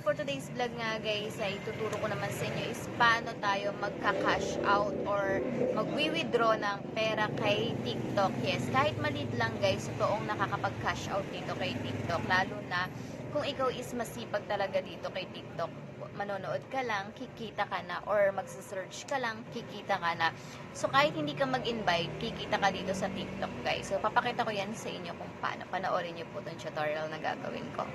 for today's vlog nga guys, ay tuturo ko naman sa inyo is paano tayo magka-cash out or mag-withdraw ng pera kay TikTok. Yes, kahit maliit lang guys, totoong nakakapag-cash out dito kay TikTok. Lalo na kung ikaw is masipag talaga dito kay TikTok. Manonood ka lang, kikita ka na, or magsa-search ka lang, kikita ka na. So kahit hindi ka mag-invite, kikita ka dito sa TikTok guys. So papakita ko yan sa inyo kung paano. Panoorin niyo po itong tutorial na gagawin ko.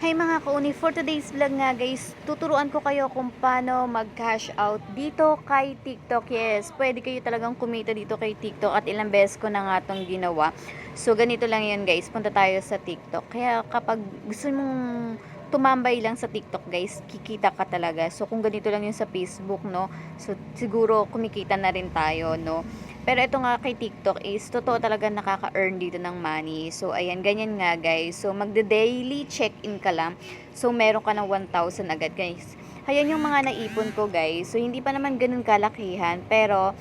Hi mga kauni, for today's vlog nga guys, tuturuan ko kayo kung paano mag-cash out dito kay TikTok. Yes, pwede kayo talagang kumita dito kay TikTok at ilang beses ko na nga itong ginawa. So ganito lang yan guys, punta tayo sa TikTok. Kaya kapag gusto mong tumambay lang sa TikTok guys, kikita ka talaga. So kung ganito lang yun sa Facebook, no, so siguro kumikita na rin tayo, no. Pero ito nga kay TikTok is totoo talaga nakaka-earn dito ng money. So ayan, ganyan nga guys. So magde-daily check-in ka lang. So meron ka ng 1,000 agad guys. Ayan yung mga naipon ko guys. So hindi pa naman ganun kalakihan, pero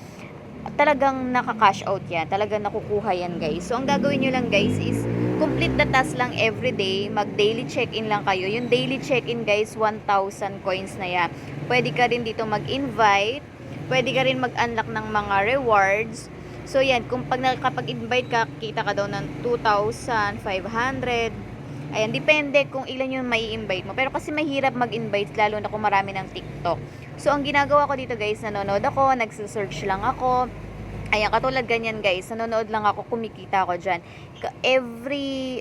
talagang naka-cash out yan. Talagang nakukuha yan guys. So ang gagawin nyo lang guys is complete the task lang everyday. Mag-daily check-in lang kayo. Yung daily check-in guys, 1,000 coins na yan. Pwede ka rin dito mag-invite. Pwede ka rin mag-unlock ng mga rewards. So yan, kung kapag-invite ka, kita ka daw ng 2,500. Ayan, depende kung ilan yung may invite mo. Pero kasi mahirap mag-invite, lalo na kung marami ng TikTok. So ang ginagawa ko dito guys, nanonood ako, nagsisearch lang ako. Ayan, katulad ganyan guys, nanonood lang ako, kumikita ako dyan. Every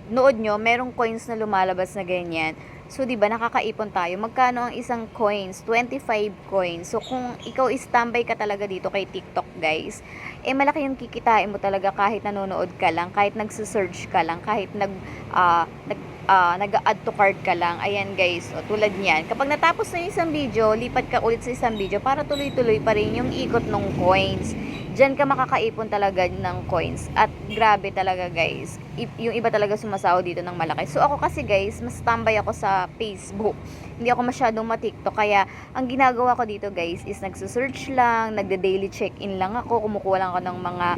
nood nyo, merong coins na lumalabas na ganyan. So, di ba nakakaipon tayo? Magkano ang isang coins? 25 coins. So, kung ikaw is-tambay ka talaga dito kay TikTok, guys, eh malaki yung kikitain mo talaga kahit nanonood ka lang, kahit nagse-search ka lang, kahit nag-add to cart ka lang. Ayan, guys. O, tulad niyan. Kapag natapos na yung isang video, lipat ka ulit sa isang video para tuloy-tuloy pa rin yung ikot ng coins. Diyan ka makakaipon talaga ng coins. At grabe talaga guys. Yung iba talaga sumasaw dito ng malaki. So ako kasi guys, mas tambay ako sa Facebook. Hindi ako masyadong ma-TikTok. Kaya ang ginagawa ko dito guys is nagsusearch lang, nagde-daily check-in lang ako, kumukuha lang ako ng mga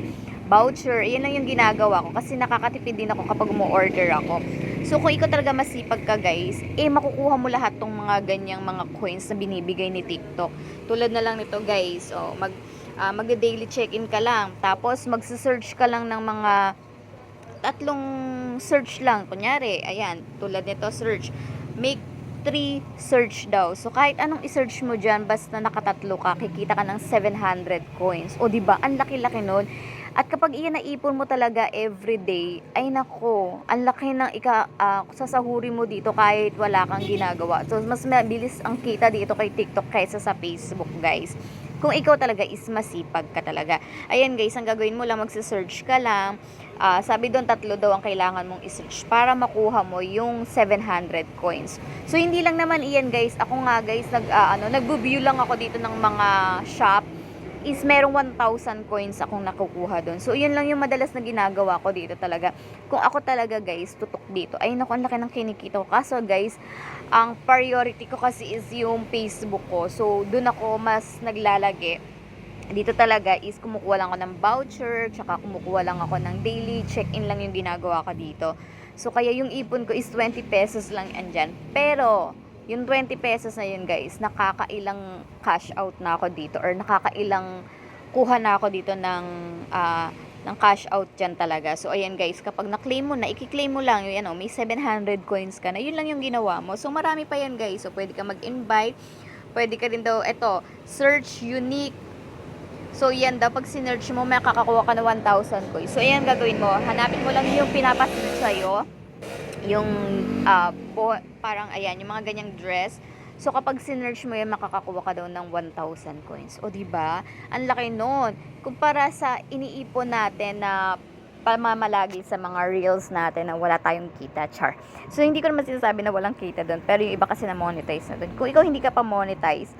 voucher. Yan lang yung ginagawa ko. Kasi nakakatipid din ako kapag umu-order ako. So kung ikaw talaga masipag ka guys, eh makukuha mo lahat tong mga ganyang mga coins na binibigay ni TikTok. Tulad na lang nito guys. O, magde-daily check-in ka lang. Tapos, magse-search ka lang ng mga tatlong search lang. Kunyari, ayan, tulad nito, search. Make 3 search daw. So, kahit anong i-search mo dyan, basta nakatatlo ka, kikita ka ng 700 coins. O, diba? Ang laki-laki nun. At kapag iyan naipon mo talaga everyday, ay nako, ang laki ng sasahuri mo dito kahit wala kang ginagawa. So, mas mabilis ang kita dito kay TikTok kaysa sa Facebook, guys. Kung ikaw talaga is masipag ka talaga. Ayan guys, ang gagawin mo lang, magse-search ka lang. Sabi doon, 3 daw ang kailangan mong i-search para makuha mo yung 700 coins. So, hindi lang naman iyan guys. Ako nga guys, nagbo-view lang ako dito ng mga shop. Is merong 1,000 coins akong nakukuha doon. So, yun lang yung madalas na ginagawa ko dito talaga. Kung ako talaga guys, tutok dito. Ay naku, ang laki ng kinikita ko. Kaso guys, ang priority ko kasi is yung Facebook ko. So, doon ako mas naglalagi. Dito talaga is kumukuha lang ako ng voucher, tsaka kumukuha lang ako ng daily check-in lang yung ginagawa ko dito. So, kaya yung ipon ko is 20 pesos lang andyan. Pero, yung 20 pesos na yun guys, nakakailang cash out na ako dito or nakakailang kuha na ako dito ng cash out dyan talaga. So ayan guys, kapag na-claim mo na, i-claim mo lang yung may 700 coins ka na, yun lang yung ginawa mo. So marami pa yan guys. So pwede ka mag-invite, pwede ka rin daw, search unique. So yan daw, pag sinearch mo, may kakakuha ka na 1,000 coins. So ayan gagawin mo, hanapin mo lang yung pinapasin sa'yo, yung parang ayan, yung mga ganyang dress. So kapag sinearch mo yan, makakakuha ka daw ng 1,000 coins. O diba? Ang laki nun. Kumpara sa iniipon natin na pamamalagi sa mga reels natin na wala tayong kita, char. So hindi ko naman sinasabi na walang kita doon, pero yung iba kasi na monetize na doon. Kung ikaw hindi ka pa monetize,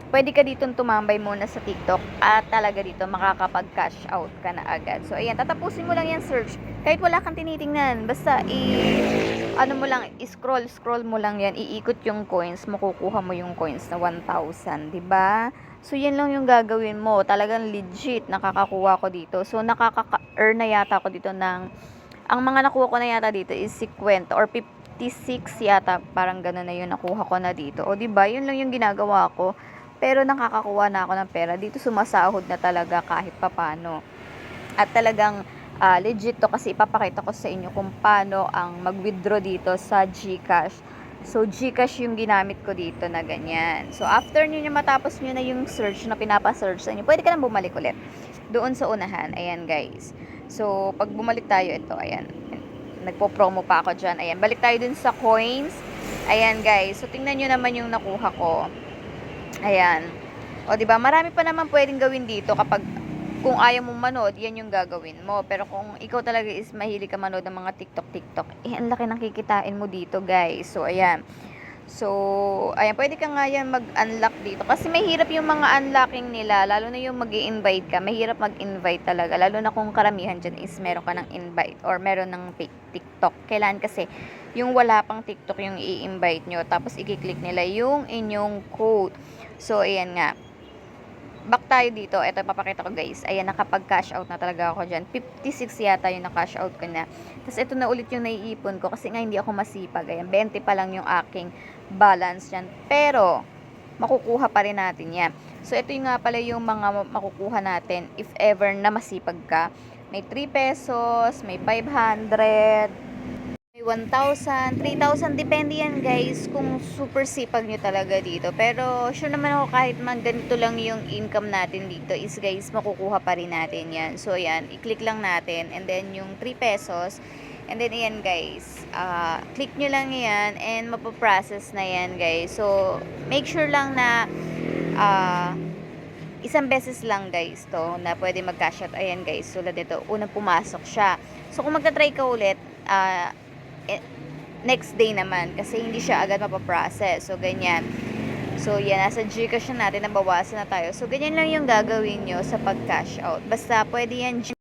pwede ka dito tumambay muna sa TikTok at talaga dito makakapag-cash out ka na agad. So, ayan, tatapusin mo lang yan search. Kahit wala kang tinitingnan, basta scroll mo lang yan, iikot yung coins, makukuha mo yung coins na 1,000, 'di ba? So, yan lang yung gagawin mo. Talagang legit, nakakakuha ko dito. So, nakaka-earn na yata ako dito ng, ang mga nakuha ko na yata dito is 50 or 56 yata, parang gano'n na yung nakuha ko na dito. O 'di ba, yun lang yung ginagawa ko. Pero nakakakuha na ako ng pera. Dito sumasahod na talaga kahit papano. At talagang legit to kasi ipapakita ko sa inyo kung paano ang mag-withdraw dito sa GCash. So, GCash yung ginamit ko dito na ganyan. So, after nyo matapos nyo na yung search na pinapa-search sa inyo, pwede ka nang bumalik ulit doon sa unahan. Ayan, guys. So, pag bumalik tayo, ito, ayan. Nagpo-promo pa ako dyan. Ayan, balik tayo dun sa coins. Ayan, guys. So, tingnan nyo naman yung nakuha ko. Ayan. O, diba? Marami pa naman pwedeng gawin dito kapag kung ayaw mong manood, yan yung gagawin mo. Pero kung ikaw talaga is mahilig ka manood ng mga TikTok, ang laki ng kikitain mo dito, guys. So, ayan. So, ayan, pwede ka nga yan mag-unlock dito. Kasi mahirap yung mga unlocking nila, lalo na yung mag-i-invite ka. Mahirap mag-invite talaga. Lalo na kung karamihan dyan is meron ka ng invite or meron ng TikTok. Kailan kasi yung wala pang TikTok yung i-invite nyo. Tapos, i-click nila yung inyong code. So, ayan nga. Back tayo dito. Ito, papakita ko guys. Ayan, nakapag-cash out na talaga ako dyan. 56 yata yung na-cash out ko na. Tapos, ito na ulit yung naiipon ko. Kasi nga, hindi ako masipag. Ayan, 20 pa lang yung aking balance yan. Pero, makukuha pa rin natin yan. So, ito yung nga pala yung mga makukuha natin if ever na masipag ka. May 3 pesos, may 500, may 1,000, 3,000, depende yan guys kung super sipag nyo talaga dito. Pero sure naman ako kahit man ganito lang yung income natin dito is guys makukuha pa rin natin yan. So yan, i-click lang natin and then yung 3 pesos and then yan guys, click nyo lang yan and mapoprocess na yan guys. So make sure lang na isang beses lang guys to na pwede mag-cash out. Ayan guys, tulad dito, unang pumasok siya. So kung magta-try ka ulit, next day naman kasi hindi siya agad mapaprocess. So, ganyan. So, yan. Nasa Gcash na natin. Nabawasan na tayo. So, ganyan lang yung gagawin nyo sa pag-cash out. Basta, pwede yan